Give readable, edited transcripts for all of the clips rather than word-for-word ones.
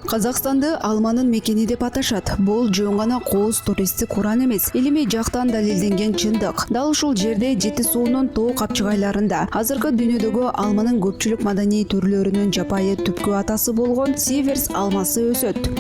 Казакстанды алманын мекени деп аташат. Бул жөн гана кооз туристтик уран эмес, илимий жактан далилденген чындык. Дал ушул жерде Жети суунун тоо капчыгайларында азыркы дүйнөдөгү алманын көпчүлүк маданий түрлөрүнүн жапайы түпкү атасы болгон Сиверс алмасы өсөт.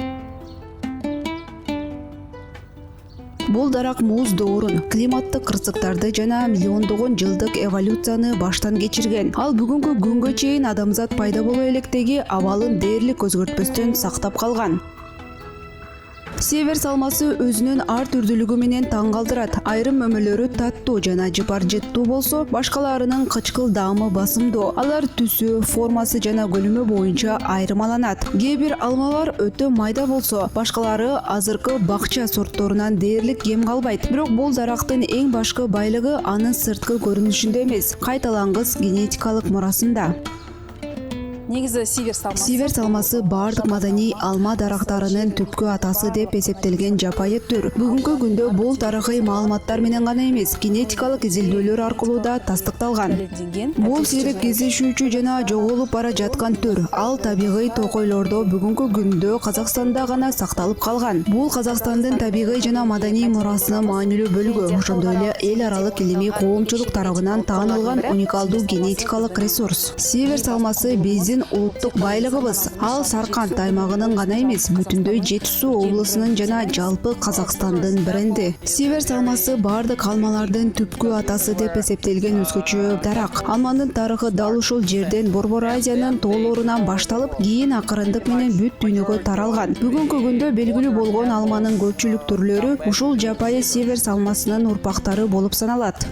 Бул дарак муз доорун, климаттык кырсыктарды жана миллиондогон жылдык эволюцияны баштан кечирген. Ал бүгүнкү күнгө чейин адамзат пайда боло электеги абалын дээрлик өзгөртпөстөн сактап калган. Сиверс алмасы өзүнүн ар түрдүүлүгү менен таң калтырат. Айрым мөмөлөрү таттуу жана жыпар-жыттуу болсо, башкаларынын кычкыл даамы басымдуу. Алар түсү, формасы жана көлөмү боюнча айырмаланат. Кээ бир алмалар өтө майда болсо, башкалары азыркы бакча сортторунан дээрлик кем калбайт. Бирок бул дарактын эң башкы байлыгы анын сырткы көрүнүшүндө эмес, кайталангыс генетикалык мурасында. Негизи Сиверс алмасы бардык маданий алма дарактарынын түпкү атасы деп эсептелген жапайы түр. Бүгүнкү күндө бул тарыхый маалыматтар менен гана эмес, генетикалык изилдөөлөр аркылуу да тастыкталган. Бул сейрек кездешүүчү жана жоголуп бара жаткан түр. Ал табигый токойлордо бүгүнкү күндө Казакстанда гана сакталып калган. Бул Казакстандын табигый жана маданий мурасынын маанилүү бөлүгү, ошондой эле эл аралык илимий коомчулук тарабынан таанылган уникалдуу генетикалык ресурс. Сиверс алмасы биздин улуттук байлыгыбыз. Ал Сарканд аймагынын гана эмес, бүтүндөй Жети суу облусунун жана жалпы Казакстандын бренди. Сиверс алмасы бардык алмалардын түпкү атасы деп эсептелген өзгөчө дарак. Алманын тарыхы дал ушул жерден Борбор Азиянын тоолорунан башталып, кийин акырындык менен бүт дүйнөгө таралган. Бүгүнкү күндө белгилүү болгон алманын көпчүлүк түрлөрү ушул жапайы Сиверс алмасынын урпактары болуп саналат.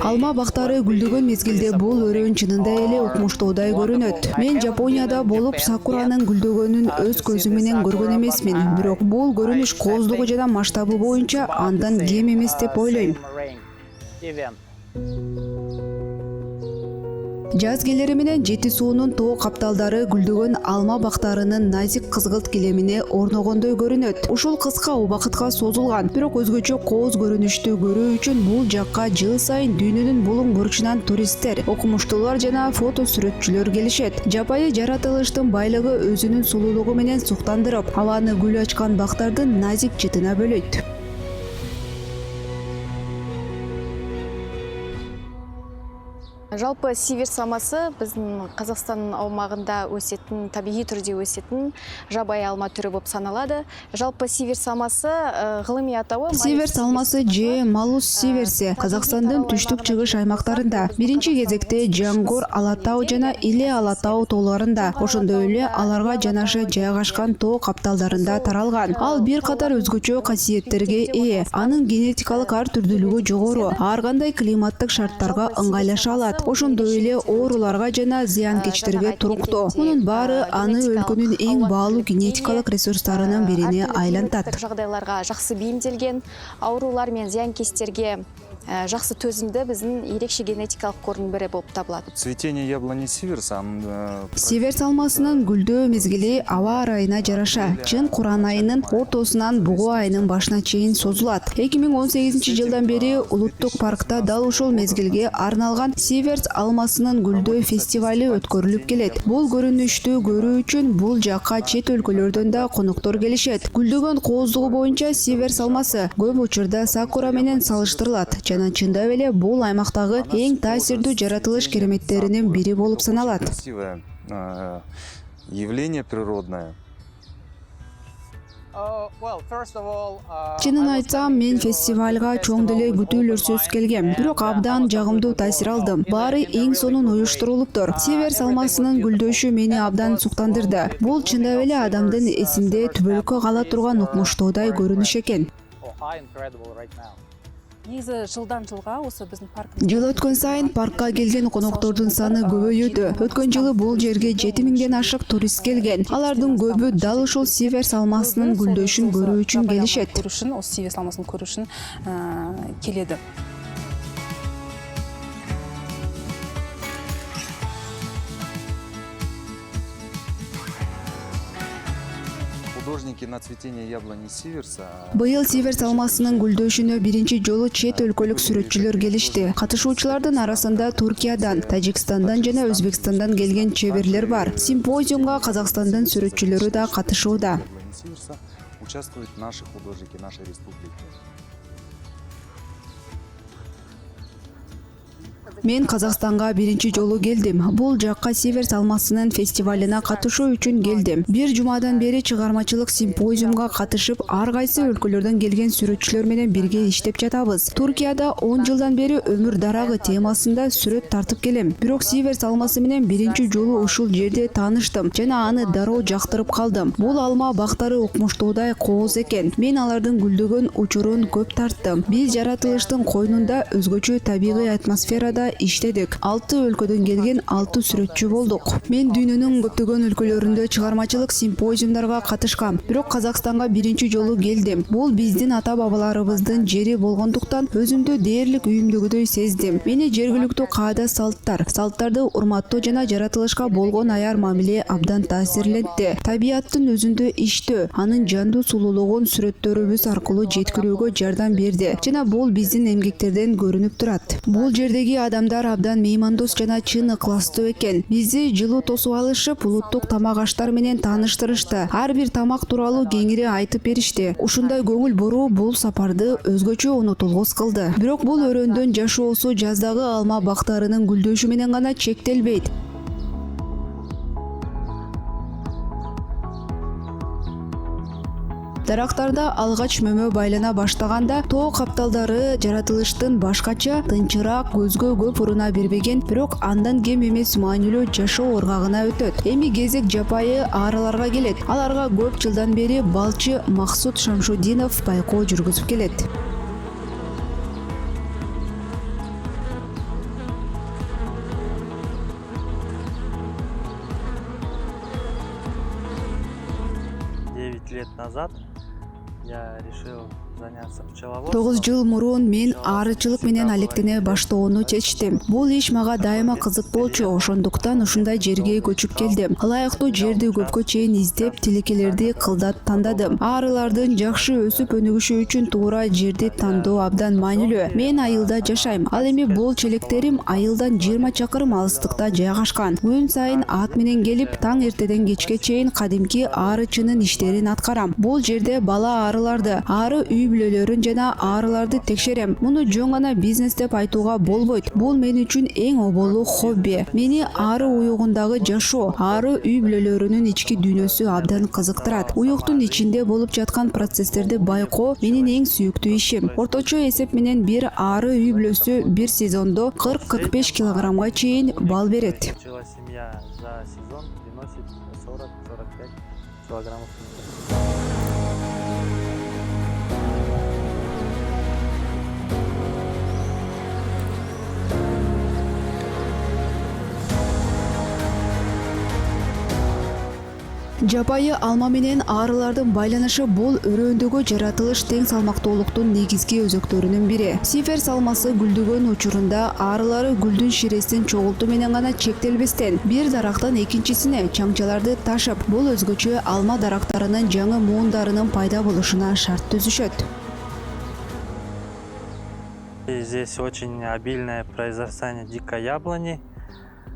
Алма бактары гүлдөгөн мезгилде бул өрөөн чынында эле укмуштуудай көрүнөт. Мен Жапонияда болуп сакуранын гүлдөгөнүн өз көзүм менен көргөн эмесмин, бирок бул көрүнүш кооздугу жана масштабы боюнча андан кем эмес деп ойлойм. Жаз келери менен Жети суунун тоо капталдары гүлдөгөн алма бактарынын назик кызгылт килемине орногондой көрүнөт. Ушул кыска убакытка созулган, бирок өзгөчө кооз көрүнүштү көрүү үчүн бул жакка жыл сайын дүйнөнүн булуң бурчунан туристтер, окумуштуулар жана фото сүрөтчүлөр келишет. Жапайы жаратылыштын байлыгы өзүнүн сулуулугу менен суктандырып, абаны гүл ачкан бактардын назик жытына бөлөйт. Жалпы Сиверс алмасы биздин Казакстан аумагында өсетін, табигый түрдө өсетін жабайы алма түрү болуп саналады. Жалпы Сиверс алмасы гылымый атауы Сиверс алмасы же Малус сиверси Казакстандын түштүк-чыгыш аймактарында, биринчи кезекте Жангор, Алатау жана Иле Алатау тоолорунда, ошондой эле аларга жанаша жайгашкан тоо капталдарында таралган. Ал бир катар өзгөчө касиеттерге ээ. Анын генетикалык ар түрдүүлүгү жогору, ар кандай климаттык шарттарга ыңгайлаша алат. Ошондой эле ооруларга жана зыянкечтерге туруктуу. Мунун баары аны өлкөнүн эң баалуу генетикалык ресурстарынын бирине айлантат. Жагдайларга жакшы бейимделген, оорулар менен зыянкечтерге жакшы төзүмдүү биздин эрекче генетикалык кордун бири болуп табылат. Цветение яблони Сиверс Сиверс алмасынын гүлдөө мезгили аба ырайына жараша чын Куран айынын ортосунан бугу айынын башына чейин созулат. 2018-жылдан бери улуттук паркта дал ушул мезгилге арналган Сиверс алмасынын гүлдөө фестивалы өткөрүлүп келет. Бул көрүнүштү көрүү үчүн бул жакка чет өлкөлөрдөн да коноктор келишет. Гүлдөгөн кооздугу боюнча Сиверс алмасы көп учурда сакура менен салыштырылат. Жана чындап эле бул аймактагы эң таасирдүү жаратылыш кереметтеринин бири болуп саналат. Красивое явление природное. Чынын айтсам, мен фестивалга чоң деле күтүүлөрсүз келгем, бирок абдан жагымдуу таасир алдым. Баары эң сонун уюштурулуптур. Сиверс алмасынын гүлдөшү мени абдан суктандырды. Бул чындап эле адамдын эсинде түбөлүккө кала турган укмуштуудай көрүнүш экен. Негизи жылдан жылга осы биздин парк. Жыл өткөн сайын паркка келген коноктордун саны көбөйүүдө. Өткөн жылы бул жерге 7000ден ашык турист келген. Алардын көбү дал ушул Сиверс алмасынын гүлдөшүн көрүү үчүн келишет. Осы Сиверс алмасын көрүү үчүн келеді. Художники на цветение яблони Сиверса. Быйыл Сиверс алмасынын гүлдөшүнө биринчи жолу чет өлкөлүк сүрөтчүлөр келишти. Катышуучулардын арасында Туркиядан, Тажикстандан жана Өзбекстандан келген чеберлер бар. Симпозиумга Казакстандын сүрөтчүлөрү да катышууда. Яблони Сиверса участвуют наши художники нашей республики. Мен Казакстанга биринчи жолу келдим. Бул жакка Сиверс алмасынын фестивалына катышуу үчүн келдим. Бир жумадан бери чыгармачылык симпозиумга катышып, ар кайсы өлкөлөрдөн келген сүрөтчүлөр менен бирге иштеп жатабыз. Туркияда 10 жылдан бери өмүр дарагы темасында сүрөт тартып келем. Бирок Сиверс алмасы менен биринчи жолу ушул жерде тааныштым жана аны дароо жактырып калдым. Бул алма бактары укмуштуудай кооз экен. Мен алардын гүлдөгөн учурун көп тарттым. Биз жаратылыштын койнунда өзгөчө табигый атмосферада иштедик. 6 өлкөдөн келген 6 сүрөтчү болдук. Мен дүйнөнүн көптөгөн өлкөлөрүндө чыгармачылык симпозиумдарга катышкам. Бирок Казакстанга биринчи жолу келдим. Бул биздин ата-бабаларыбыздын жери болгондуктан өзүмдү дээрлик үйүмдөгүдөй сездим. Мени жергиликтүү каада салттарды урматтоо жана жаратылышка болгон аяр мамиле абдан таасирлентти. Табияттын өзүндө иштөө, анын жандуу сулуулугун сүрөттөрүбүз аркылуу жеткирүүгө жардам берди жана бул биздин эмгектерден көрүнүп турат. Бул жердеги адамдар абдан меймандос жана чын ыкластуу экен. Бизди жылуу тосуп алышып, улуттук тамак аштар менен тааныштырышты. Ар бир тамак тууралуу кеңири айтып беришти. Ушундай көңүл буруу бул сапарды өзгөчө унутулгус кылды. Бирок бул өрөөндөн жашоосу жаздагы алма бактарынын гүлдөшү менен гана чектелбейт. Дарактарда алгач мөмө байлана баштаганда тоо капталдары жаратылыштын башкача, тынчыраак, көзгө көп уруна бербеген, бирок андан кем эмес маанилүү жашоо ыргагына өтөт. Эми кезек жапайы аарыларга келет. Аларга көп жылдан бери балчы Максут Шамшудинов байкоо жүргүзүп келет. Лет назад я решил заняться пчеловодством. 9 жыл мурун мен аарычылык менен алектене баштоону чечтим. Бул иш мага дайыма кызык болчу, ошондуктан ушундай жерге көчүп келдим. Ылайыктуу жерди көпкө чейин издеп, тилекелерди кылдат тандадым. Аарылардын жакшы өсүп өнүгүшү үчүн туура жерди тандоо абдан маанилүү. Мен айылда жашайм. Ал эми бул челектерим айылдан 20 чакырым алыстыкта жайгашкан. Күн сайын ат менен келип, таң эртеден кечке чейин кадимки аарычынын иштерин аткарам. Бул жерде бала аарыларды, ары үй бүлөлөрүн жана аарыларды текшерем. Муну жөн гана бизнес деп айтууга болбойт. Бул мен үчүн эң оболу хобби. Мени ары уюгундагы жашоо, ары үй бүлөлөрүнүн ички дүйнөсү абдан кызыктырат. Уюктун ичинде болуп жаткан процесстерди байкоо менин эң сүйүктүү ишим. Орточо эсеп менен бир ары үй бүлөсү бир сезондо 40-45 килограммга чейин бал берет. Семья за сезон приносит 40-45 килограммов. Жапайы алма менен аарылардын байланышы бул өрөөндөгү жаратылыш тең салмактуулуктун негизги өзөктөрүнүн бири. Сиверс алмасы гүлдөгөн учурунда аарылары гүлдүн ширесин чогултуу менен гана чектелбестен бир дарактан экинчисине чаңчаларды ташып, бул өзгөчө алма дарактарынын жаңы муундарынын пайда болушуна шарт түзүшөт. Здесь очень обильное произрастание дикой яблони.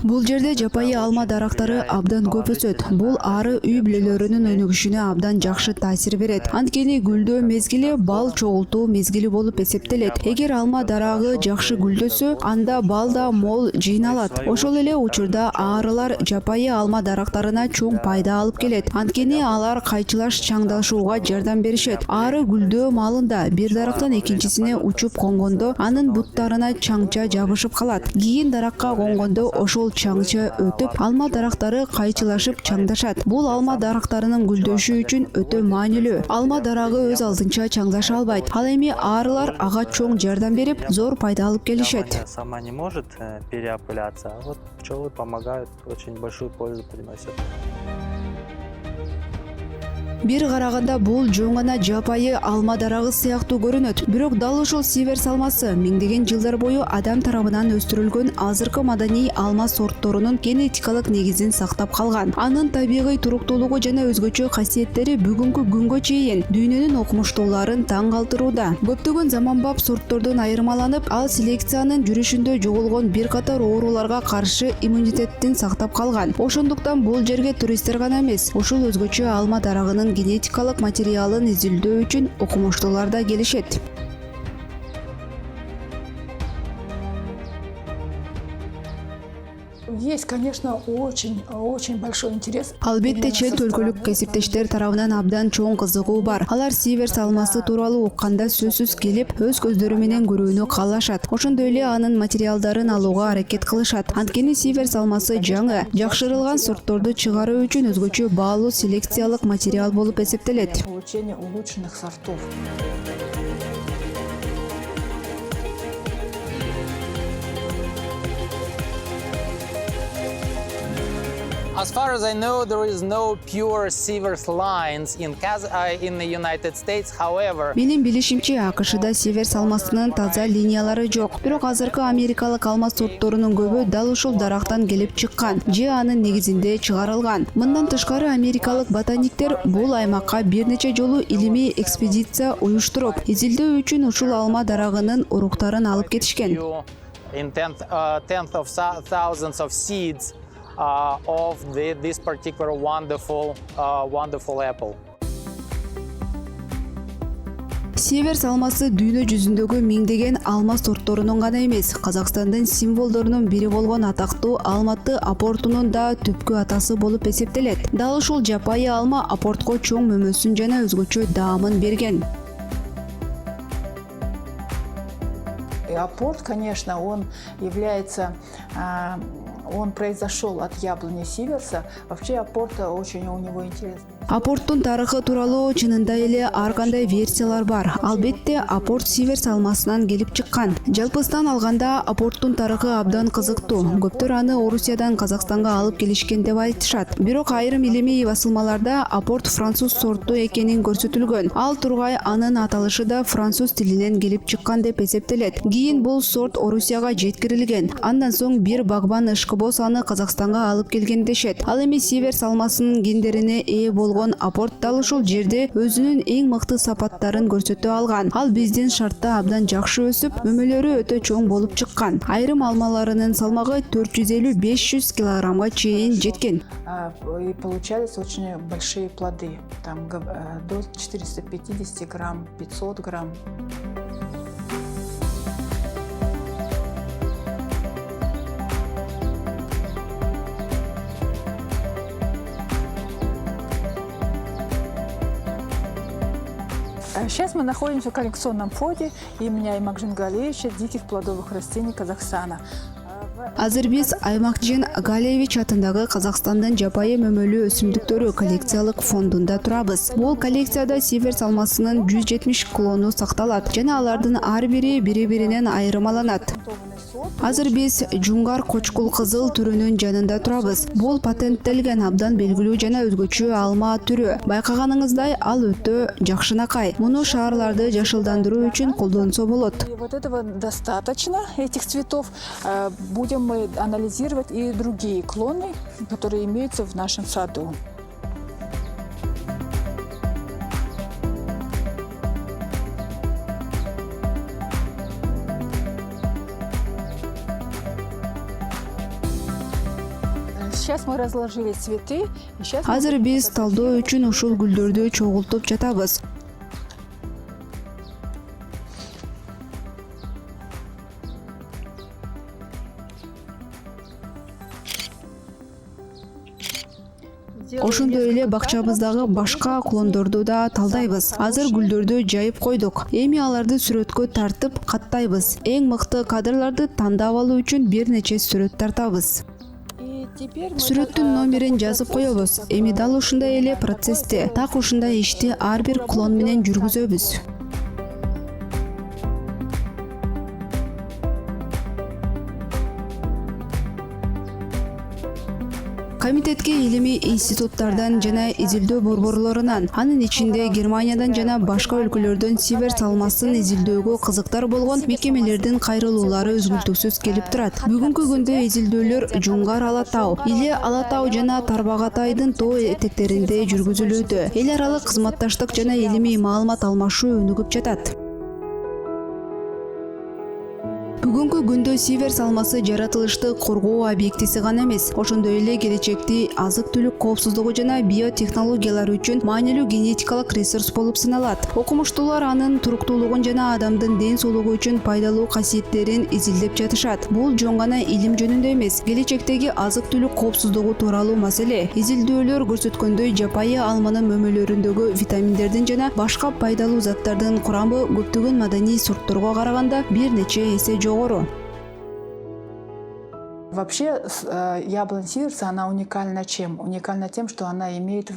Бул жерде жапайы алма дарактары абдан көп өсөт. Бул ары үй бүлөлөрүнүн өнүгүшүнө абдан жакшы таасир берет. Анткени гүлдөө мезгили бал чогултуу мезгили болуп эсептелет. Эгер алма дарагы жакшы гүлдөсө, анда бал да мол жыйналат. Ошол эле учурда аарылар жапайы алма дарактарына чоң пайда алып келет. Анткени алар кайчылаш чаңдашууга жардам беришет. Ары гүлдөө маалында бир дарактан экинчисине учуп конгондо, анын буттарына чаңча жабышып калат. Кийин даракка конгондо ошол чаңча өтүп, алма дарактары кайчылашып чаңдашат. Бул алма дарактарынын гүлдөшү үчүн өтө маанилүү. Алма дарагы өз алдынча чаңдаша албайт. Ал эми аарылар ага чоң жардам берип, зор пайда алып келишет. Сама не может переопыляться, а вот пчелы помогают, очень большую пользу приносят. Бир караганда бул жөн гана жапайы алма дарагы сыяктуу көрүнөт. Бирок дал ушул сиверс алмасы миңдеген жылдар бою адам тарабынан өстүрүлгөн азыркы маданий алма сортторунун генетикалык негизин сактап калган. Анын табигый туруктуулугу жана өзгөчө касиеттери бүгүнкү күнгө чейин дүйнөнүн окумуштууларын таң калтырууда. Көптөгөн заманбап сорттордон айырмаланып, ал селекциянын жүрүшүндө жоголгон бир катар ооруларга каршы иммунитеттин сактап калган. Ошондуктан бул жерге туристтер гана эмес, ушул өзгөчө алма дарагынын генетикалык материалын изилдөө үчүн окумуштуулар да келишет. Есть, конечно, очень большой интерес. Албетте чет өлкөлүк кесиптештер тарабынан абдан чоң кызыгуу бар. Алар сиверс алмасы тууралуу укканда сөзсүз келип, өз көздөрү менен көрүүнү каалашат. Ошондой эле анын материалдарын алууга аракет кылышат. Анткени сиверс алмасы жаңы, жакшырылган сортторду чыгаруу үчүн өзгөчө баалуу селекциялык материал болуп эсептелет. Получение улучшенных сортов. As far as I know, there is no pure Sivers lines in the United States. However, Менин билишимче, АКШда сиверс алмасынын таза линиялары жок. Бирок азыркы америкалык алма сортторунун көбү дал ушул дарактан келип чыккан же анын негизинде чыгарылган. Мындан тышкары америкалык ботаниктер бул аймакка бир нече жолу илимий экспедиция уюштуруп, изилдөө үчүн ушул алма дарагынын уруктарын алып кетишкен. in tenth of thousands of seeds of this particular wonderful apple. Сиверс алмасы дүйнө жүзүндөгү миңдеген алма сортторунун гана эмес, Казакстандын символдорунун бири болгон атактуу Алматы апортунун да түпкү атасы болуп эсептелет. Дал ушул жапайы алма апортко чоң мөмөсүн жана өзгөчө даамын берген. И апорт, конечно, он произошел от яблони сиверса. Вообще апорт очень у него интересный. Апорттун тарыхы тууралуу чынында эле ар кандай версиялар бар. Албетте, апорт сиверс алмасынан келип чыккан. Жалпыстан алганда апорттун тарыхы абдан кызыктуу. Көптөр аны Орусиядан Казакстанга алып келишкен деп айтышат. Бирок айрым илимий басылмаларда апорт француз сорту экенин көрсөтүлгөн. Ал тургай анын аталышы да француз тилинен келип чыккан деп эсептелет. Кийин бул сорт Орусияга жеткирилген. Андан соң бир багбан ышкыбоз аны Казакстанга алып келген дешет. Ал эми сиверс алмасынын гендерине ээ болгон апорт дал ушул жерде өзүнүн эң мыкты сапаттарын көрсөтө алган. Ал биздин шартта абдан жакшы өсүп, мөмөлөрү өтө чоң болуп чыккан. Айрым алмаларынын салмагы 450-500 килограммга чейин жеткен. И получались очень большие плоды. Там до 450 грамм, 500 грамм. Сейчас мы находимся в коллекционном фонде имени Аймакжин Галеевича диких плодовых растений Казахстана. Азыр биз Аймакжин Галеевич атындагы Казакстандын жапайы мөмөлүү өсүмдүктөрү коллекциялык фондунда турабыз. Бул коллекцияда сиверс алмасынын 170 клону сакталат жана алардын ар бири бири-биринен айырмаланат. Азыр биз жунгар кочкул кызыл түрүнүн жанында турабыз. Бул патенттелген абдан белгилүү жана өзгөчө алма түрү. Байкаганыңыздай, ал өтө жакшынакай. Муну шаарларды жашылдандыруу үчүн колдонсо болот. И вот этого достаточно, этих цветов. Будем мы анализировать и другие клоны, которые имеются в нашем саду. Сейчас мы разложили цветы. Азыр биз талдоо үчүн ушул гүлдөрдү чогултуп жатабыз. Ошондой эле бакчабыздагы башка клондорду да талдайбыз. Азыр гүлдөрдү жайып койдук. Эми аларды сүрөткө тартып каттайбыз. Эң мыкты кадрларды тандап алуу үчүн бир нече сүрөт тартабыз. Сүрөттүн номерин жазып коебуз. Эми дал ушундай эле процессте, так ушундай ишти ар бир клон менен жүргүзөбүз. Комитетке илимий институттардан жана изилдөө борборлорунан, анын ичинде Германиядан жана башка өлкөлөрдөн сиверс алмасын изилдөөгө кызыктар болгон мекемелердин кайрылуулары үзгүлтүксүз келип турат. Бүгүнкү күндө изилдөөлөр Жуңгар Ала Тау, Иле Ала Тау жана Тарбагатайдын тоо этектеринде жүргүзүлүүдө. Эл аралык кызматташтык жана илимий маалымат алмашуу өнүгүп жатат. Бүгүнкү күндө сиверс алмасы жаратылышты коргоо объектиси гана эмес, ошондой эле келечекти азык-түлүк коопсуздугу жана биотехнологиялар үчүн маанилүү генетикалык ресурс болуп саналат. Окумуштуулар анын туруктуулугун жана адамдын ден соолугу үчүн пайдалуу касиеттерин изилдеп жатышат. Бул жөн гана илим жөнүндө эмес, келечектеги азык-түлүк коопсуздугу тууралуу маселе. Изилдөөлөр көрсөткөндөй, жапайы алманын мөмөлөрүндөгү витаминдердин жана башка пайдалуу заттардын курамы көптөгөн маданий сортторго караганда бир нече эсе жогору. Вообще, яблонь сиверса, она уникальна чем? Уникальна тем, что она имеет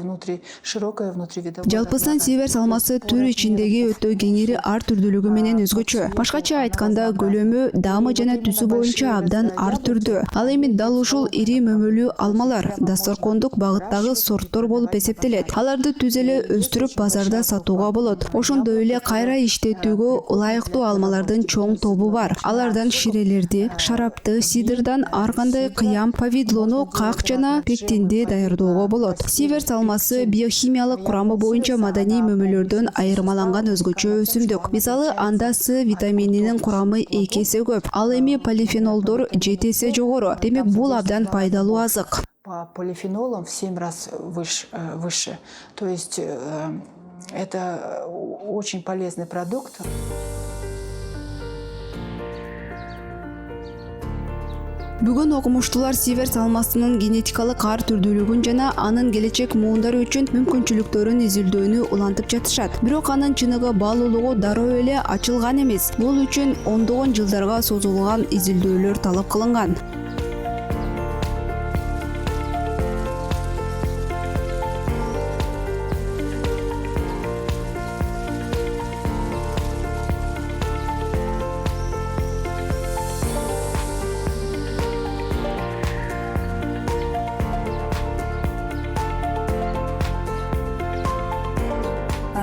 широкое внутривидовое... Жалпысынан сиверс алмасы түр ичиндеги өтө кеңири ар түрдүүлүгү менен өзгөчө. Башкача айтканда, көлөмү, даамы жана түсү боюнча абдан ар түрдүү. Ал эми дал ушул ири мөмөлүү алмалар дасторкондук багыттагы сорттор болуп эсептелет. Аларды түз эле өстүрүп базарда сатууга болот. Ошондой эле кайра иштетүүгө ылайыктуу алмалардын чоң тобу бар. Алардан ширелерди, шарапты, сидырдан ар кандай кыям, повидлону, как жана пектинди даярдоого болот. Сиверс алмасы биохимиялык курамы боюнча маданий мөмөлөрдөн айырмаланган өзгөчө өсүмдүк. Мисалы, анда С витамининин курамы 2 эсе көп, ал эми полифенолдор 7 эсе жогору. Демек, бул абдан пайдалуу азык. По полифенолам в 7 раз выше. То есть это очень полезный продукт. Бүгүн окумуштуулар сиверс алмасынын генетикалык ар түрдүүлүгүн жана анын келечек муундары үчүн мүмкүнчүлүктөрүн изилдөөнү улантып жатышат. Бирок анын чыныгы баалуулугу дароо эле ачылган эмес. Бул үчүн ондогон жылдарга созулган изилдөөлөр талап кылынган.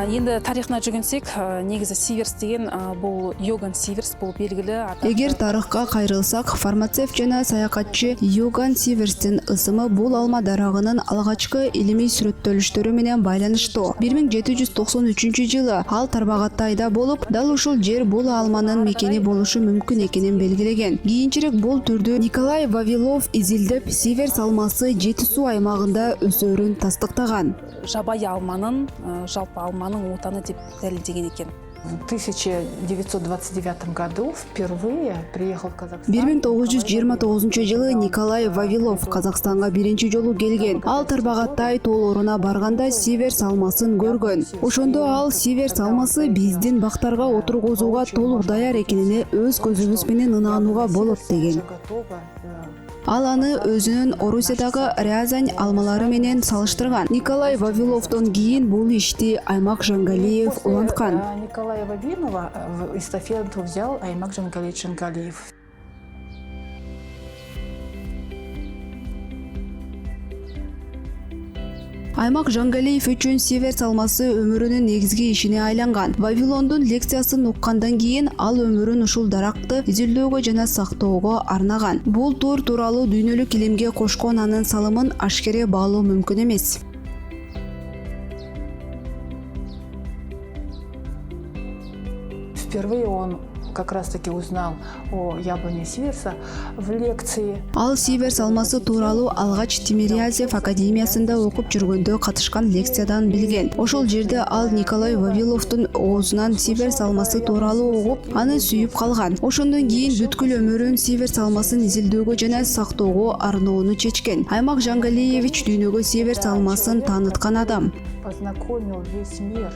Енді тарихына жүгінсек, негізі сиверс деген бұл Йоган Сиверс бұл белгілі. Эгер тарыхка кайрылсак, фармацевт жана саякатчы Йоган Сиверстин ысымы бул алма дарагынын алгачкы илимий сүрөттөлүштөрү менен байланыштуу. 1793-жылы ал Тарбагатайда болуп, дал ушул жер бул алманын мекени болушу мүмкүн экенин белгилеген. Кийинчерээк бул түрдү Николай Вавилов изилдеп, сиверс алмасы Жети суу аймагында өсөөрүн тастыктаган. Жабайы алманын, жалпы алманын отаны деп дәлелдеген екен. В 1929 году впервые приехал в Казахстан. 1929 Николай Вавилов Казакстанга биринчи жолу келген. Ал Тарбагатай тоолоруна барганда сиверс алмасын көргөн. Ошондо ал сиверс алмасы биздин бактарга отургузууга толук даяр экенине өз көзүбүз менен ынанууга болот деген. Ал аны өзүнүн Орусиядагы Рязань алмалары менен салыштырган. Николай Вавиловдон кийин бул ишти Аймак Жангалиев уланткан. Николая Вавилова эстафету взял Аймак Жангалиев. Аймак Жангалиев үчүн сиверс алмасы өмүрүнүн негизги ишине айланган. Вавилондун лекциясын уккандан кийин ал өмүрүн ушул даракты изилдөөгө жана сактоого арнаган. Бул тур тууралуу дүйнөлүк илимге кошкон анын салымын ашкере баалоо мүмкүн эмес. Впервые он как раз-таки узнал о яблоне сиверса в лекции. Ал сиверс алмасы тууралуу алгач Тимирязев академиясында окуп жүргөндө катышкан лекциядан билген. Ошол жерде ал Николай Вавиловдун оозунан сиверс алмасы тууралуу угуп, аны сүйүп калган. Ошондон кийин бүткүл өмүрүн сиверс алмасын изилдөөгө жана сактоого арноону чечкен. Аймак Жангалиевич дүйнөгө сиверс алмасын тааныткан адам. Познакомил весь мир.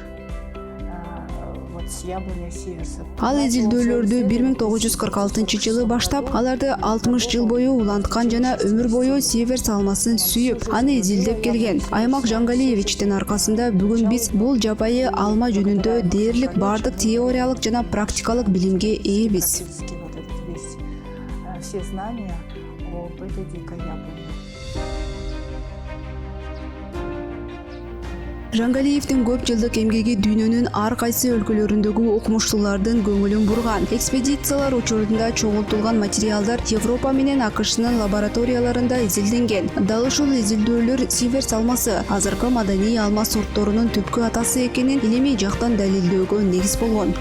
Ал изилдөөлөрдү 1946-жылы баштап, аларды 60 жыл бою уланткан жана өмүр бою сиверс алмасын сүйүп, аны изилдеп келген. Аймак Жангалиевичтин аркасында бүгүн биз бул жапайы алма жөнүндө дээрлик бардык теориялык жана практикалык билимге ээбиз. Все знания об этой дикой яблоне. Жангалиевдин көп жылдык эмгеги дүйнөнүн ар кайсы өлкөлөрүндөгү окумуштуулардын көңүлүн бурган. Экспедициялар учурунда чогултулган материалдар Европа менен АКШнын лабораторияларында изилденген. Дал ушул изилдөөлөр сиверс алмасы азыркы маданий алма сортторунун түпкү атасы экенин илимий жактан далилдөөгө негиз болгон.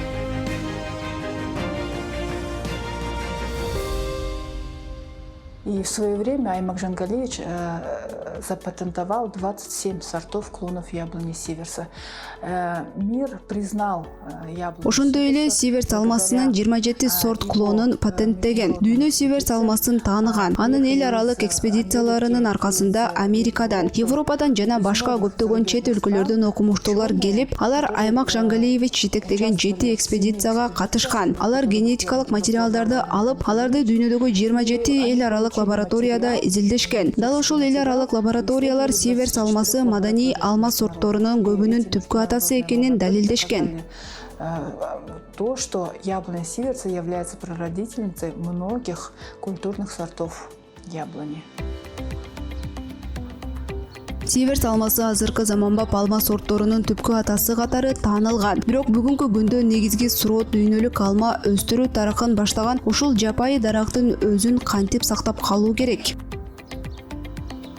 И в свое время Аймак Жангалиевич запатентовал 27 сортов клонов яблони сиверса. Мир признал яблоню. Ошондой эле сиверс алмасынын 27 сорт клонун патенттеген. Дүйнө сиверс алмасын тааныган. Анын эл аралык экспедицияларынын аркасында Америкадан, Европадан жана башка көптөгөн чет өлкөлөрдөн окумуштуулар келип, алар Аймак Жангалиевич жетектеген 7 экспедицияга катышкан. Алар генетикалык материалдарды алып, аларды дүйнөдөгү 27 эл аралык лабораторияда изилдешкен. Дал ушул эл аралык лабораториялар сиверс алмасы маданий алма сортторунун көбүнүн түпкү атасы экенин далилдешкен. То, что яблоня сиверса является прародительницей многих культурных сортов яблони. Сиверс алмасы азыркы заманбап алма сортторунун түпкү атасы катары таанылган. Бирок бүгүнкү күндө негизги суроо дүйнөлүк алма өстүрүү тарыхын баштаган ушул жапайы дарактын өзүн кантип сактап калуу керек?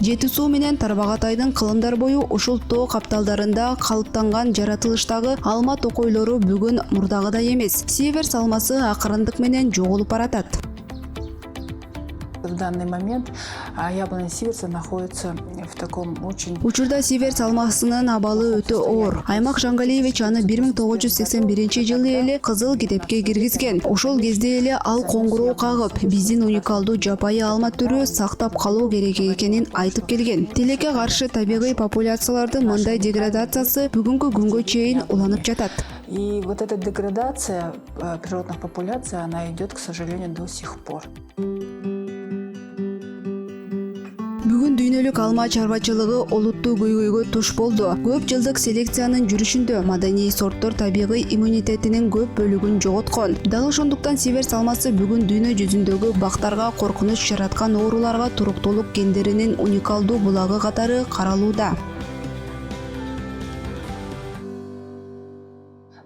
Жети суу менен Тарбагатайдын кылымдар бою ушул тоо капталдарында калыптанган жаратылыштагы алма токойлору бүгүн мурдагыдай эмес. Сиверс алмасы акырындык менен жоголуп баратат. В данный момент яблоня сиверса находится в таком очень... Учурда сиверс алмасынын абалы өтө оор. Аймак Жангалиевич аны 1981 жылы эле кызыл китепке киргизген. Ошол кезде эле ал коңгуроо кагып, биздин уникалдуу жапайы алма түрү сактап калуу керек экенин айтып келген. Тилекке каршы табигый популяциялардын мындай деградациясы бүгүнкү күнгө чейин уланып жатат. И вот эта деградация природных популяций, она идет, к сожалению, до сих пор. Бүгүн дүйнөлүк алма чарбачылыгы олуттуу көйгөйгө туш болду. Көп жылдык селекциянын жүрүшүндө маданий сорттор табигый иммунитетинин көп бөлүгүн жоготкон. Дал ошондуктан сиверс алмасы бүгүн дүйнө жүзүндөгү бактарга коркунуч жараткан ооруларга туруктуулук гендеринин уникалдуу булагы катары каралууда.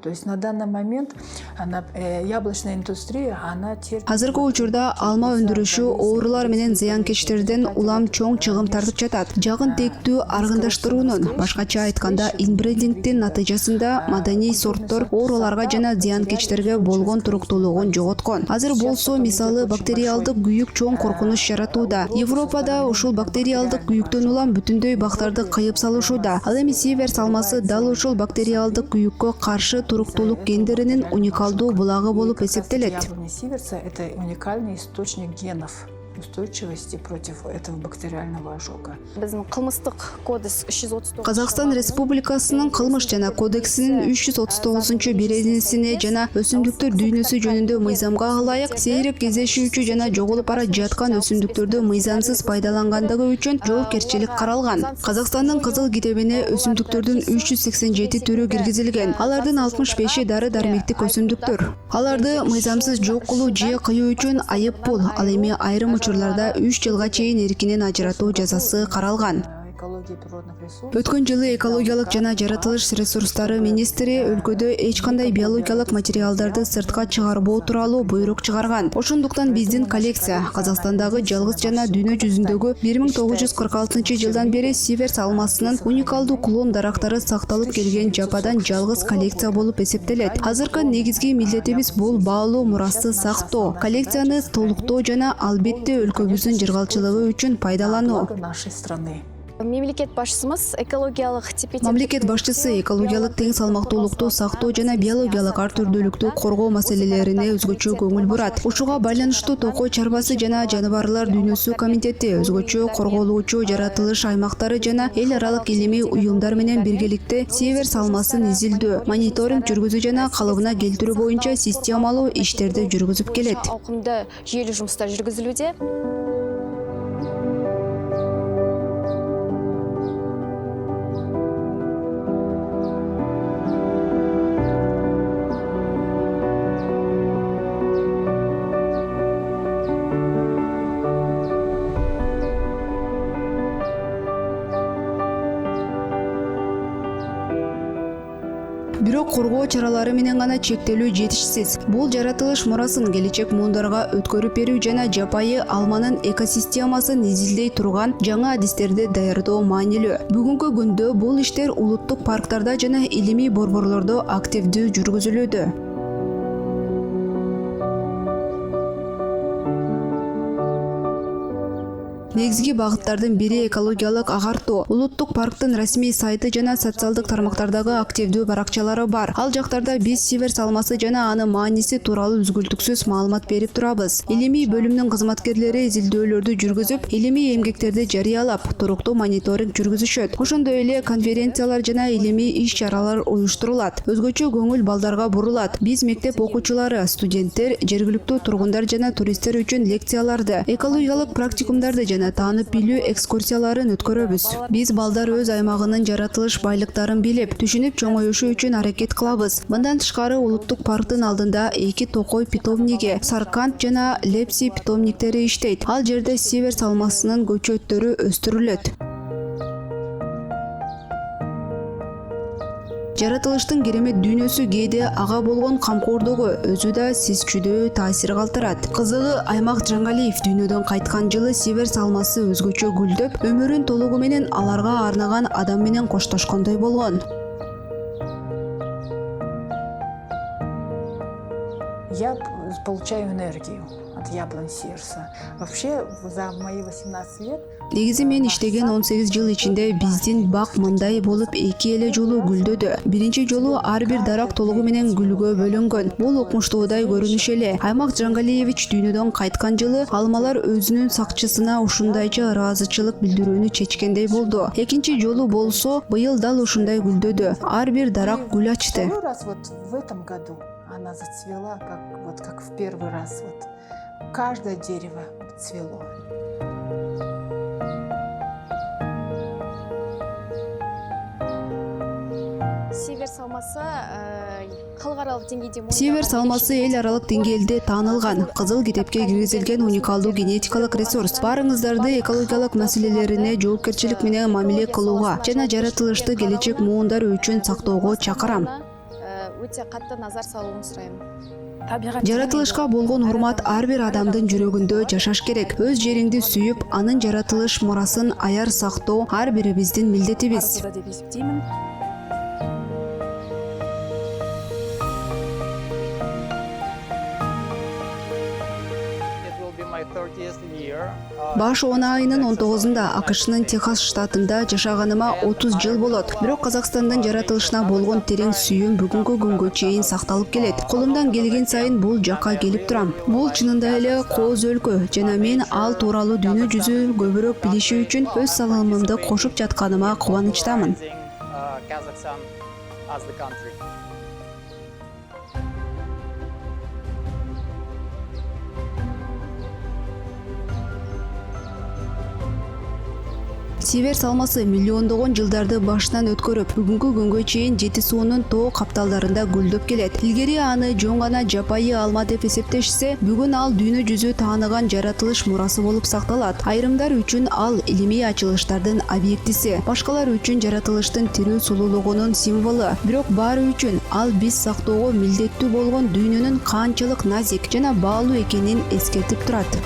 То есть на данный момент яблочная индустрия, она терпит... Азыркы учурда алма өндүрүшү оорулар менен зыянкечтерден улам чоң чыгым тартып жатат. Жагын тектүү аргындаштыруунун, башкача айтканда инбрендингдин натыйжасында маданий сорттор ооруларга жана зыянкечтерге болгон туруктуулугун жоготкон. Азыр болсо мисалы бактериалдык күйүк чоң коркунуч жаратууда. Европада ушул бактериалдык күйүктөн улам бүтүндөй бактарды кыйып салышууда. Ал эми сиверс алмасы дал ушул бактериалдык күйүккө каршы туруктуулук гендеринин уникалдуу булагы болуп эсептелет. Яблоня сиверса – это уникальный источник генов устойчивости против этого бактериального ожога. Биздин кылмыштык кодекс 339. Казакстан Республикасынын кылмыш жана кодексинин 339-беренесине жана өсүмдүктөр дүйнөсү жөнүндө мыйзамга ылайык сейрек кездешүүчү жана жоголуп бара жаткан өсүмдүктөрдү мыйзамсыз пайдалангандыгы үчүн жоопкерчилик каралган. Казакстандын кызыл китебине өсүмдүктөрдүн 387 түрү киргизилген. Алардын 65-и дары-дармектик өсүмдүктөр. Аларды мыйзамсыз жок кылуу же кыюу үчүн айып пул, ал эми айрым учурларда 3 жылга чейин эркинен ажыратуу жазасы каралган. Өткөн жылы экологиялык жана жаратылыш ресурстары министри өлкөдө эч кандай биологиялык материалдарды сыртка чыгарбоо тууралуу буйрук чыгарган. Ошондуктан биздин коллекция Казакстандагы жалгыз жана дүйнө жүзүндөгү 1946 жылдан бери сиверс алмасынын уникалдуу клон дарактары сакталып келген жападан жалгыз коллекция болуп эсептелет. Азыркы негизги милдетибиз бул баалуу мурасты сактоо, коллекцияны толуктоо жана албетте өлкөбүздүн жыргалчылыгы үчүн пайдалануу. Мемлекет башчысыбыз экологиялык Мамлекет башчысы экологиялык тең салмактуулукту сактоо жана биологиялык ар түрдүүлүктү коргоо маселелерине өзгөчө көңүл бурат. Ушуга байланыштуу Токой чарбасы жана жаныбарлар дүйнөсү комитети өзгөчө корголуучу жаратылыш аймактары жана эл аралык илимий уюмдар менен биргеликте сиверс алмасын изилдөө, мониторинг жүргүзүү жана калыбына келтирүү боюнча системалуу иштерди жүргүзүп келет. Ауқымды жүйелүү жумуштар жүргүзүлүүдө. Бирок коргоо чаралары менен гана чектелүү жетишсиз. Бул жаратылыш мурасын келечек муундарга өткөрүп берүү жана жапайы алманын экосистемасын изилдей турган жаңа адистерди даярдоо маанилүү. Бүгүнкү күндө бул иштер улуттук парктарда жана илимий борборлордо активдүү жүргүзүлүүдө. Негизги багыттардын бири экологиялык агартуу. Улуттук парктын расмий сайты жана социалдык тармактардагы активдүү баракчалары бар. Ал жактарда биз Сиверс алмасы жана анын мааниси тууралуу үзгүлтүксүз маалымат берип турабыз. Илимий бөлүмдүн кызматкерлери изилдөөлөрдү жүргүзүп, илимий эмгектерди жарыялап, туруктуу мониторинг жүргүзүшөт. Ошондой эле конференциялар жана илимий иш-чаралар уюштурулат. Өзгөчө көңүл балдарга бурулат. Биз мектеп окуучулары, студенттер, жергиликтүү тургундар жана туристтер үчүн лекцияларды, экологиялык практикумдарды жана таанып билүү экскурсияларын өткөрөбүз. Биз балдар өз аймагынын жаратылыш байлыктарын билип, түшүнүп чоңоюшу үчүн аракет кылабыз. Мындан тышкары улуттук парктын алдында 2 токой питомниги, Сарканд жана Лепси питомниктери иштейт. Ал жерде Сиверс алмасынын көчөттөрү өстүрүлөт. Жаратылыштын керемет дүйнөсү кээде ага болгон камкордугу өзү да сезчүдүү таасир калтырат. Кызыгы, Аймак Жангалиев дүйнөдөн кайткан жылы Сиверс алмасы өзгөчө гүлдөп, өмүрүн толугу менен аларга арнаган адам менен коштошкондой болгон. Я получаю энергию от яблонь Сиверса. Вообще, за мои 18 лет Негизи мен иштеген 18 жыл ичинде биздин бак мындай болуп 2 эле жолу гүлдөдү. Биринчи жолу ар бир дарак толугу менен гүлгө бөлөнгөн. Бул укмуштуудай көрүнүш эле. Аймак Жангалиевич дүйнөдөн кайткан жылы алмалар өзүнүн сакчысына ушундайча ыраазычылык билдирүүнү чечкендей болду. Экинчи жолу болсо быйыл дал ушундай гүлдөдү. Ар бир дарак гүл ачты. второй раз вот в этом году она зацвела, как в первый раз. Вот. Каждое дерево цвело. Сиверс алмасы халыкаралык деңгейде Сиверс алмасы эл аралык деңгээлде таанылган, кызыл китепке киргизилген уникалдуу генетикалык ресурс. Барыңыздарды экологиялык маселелерине жоопкерчилик менен мамиле кылууга жана жаратылышты келечек муундар үчүн сактоого чакырам. Өтө катты назар салууну сурайм. Жаратылышка болгон урмат ар бир адамдын жүрөгүндө жашаш керек. Өз жериңди сүйүп, анын жаратылыш мурасын аяр сактоо ар бирибиздин милдетибиз. деп эсептеймин. It will be my 30th year. Баш она айынын 19-ында АКШнын Техас штатында жашаганыма 30 жыл болот. Бирок Казакстандын жаратылышына болгон терең сүйүүм бүгүнкү күнгө чейин сакталып келет. Колумдан келген сайын бул жакка келип турам. Бул чынында эле кооз өлкө жана мен ал тууралуу дүйнө жүзү көбүрөөк билиши үчүн өз салымымды кошуп жатканыма кубанычтамын. Kazakhstan as the country. Сиверс алмасы миллиондогон жылдарды башынан өткөрүп, бүгүнкү күнгө чейин Жети суунун тоо капталдарында гүлдөп келет. Илгери аны жөн гана жапайы алма деп эсептешсе, бүгүн ал дүйнө жүзү тааныган жаратылыш мурасы болуп сакталат. Айрымдар үчүн ал илимий ачылыштардын объектиси, башкалар үчүн жаратылыштын тирүү сулуулугунун символу. Бирок баары үчүн ал биз сактоого милдеттүү болгон дүйнөнүн канчалык назик жана баалуу экенин эскертип турат.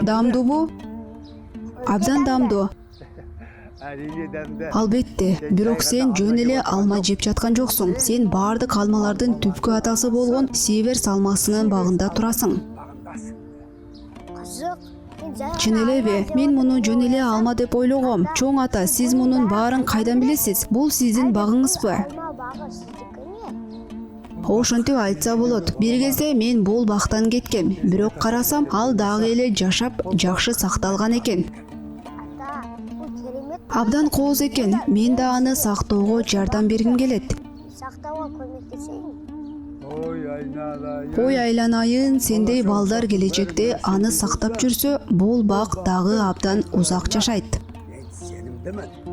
Даамдуубу? Абдан даамдуу. Албетте, бирок сен жөн эле алма жеп жаткан жоксуң. Сен баардык алмалардын түпкү атасы болгон Сиверс алмасынын багында турасың. Чын элеби? Мен муну жөн эле алма деп ойлогом. Чоң ата, сиз мунун баарын кайдан билесиз? Бул сиздин багыңызбы? Ошентип айтса болот. Бир кезде мен бул бактан кеткем, бирок карасам ал дагы эле жашап, жакшы сакталган экен. Абдан кооз экен. Мен да аны сактоого жардам бергим келет. Сактауга көмөктөшөйүн. Ой айланайын, сендей балдар келечекте аны сактап жүрсө, бул бак дагы абдан узак жашайт. Сенімдімін.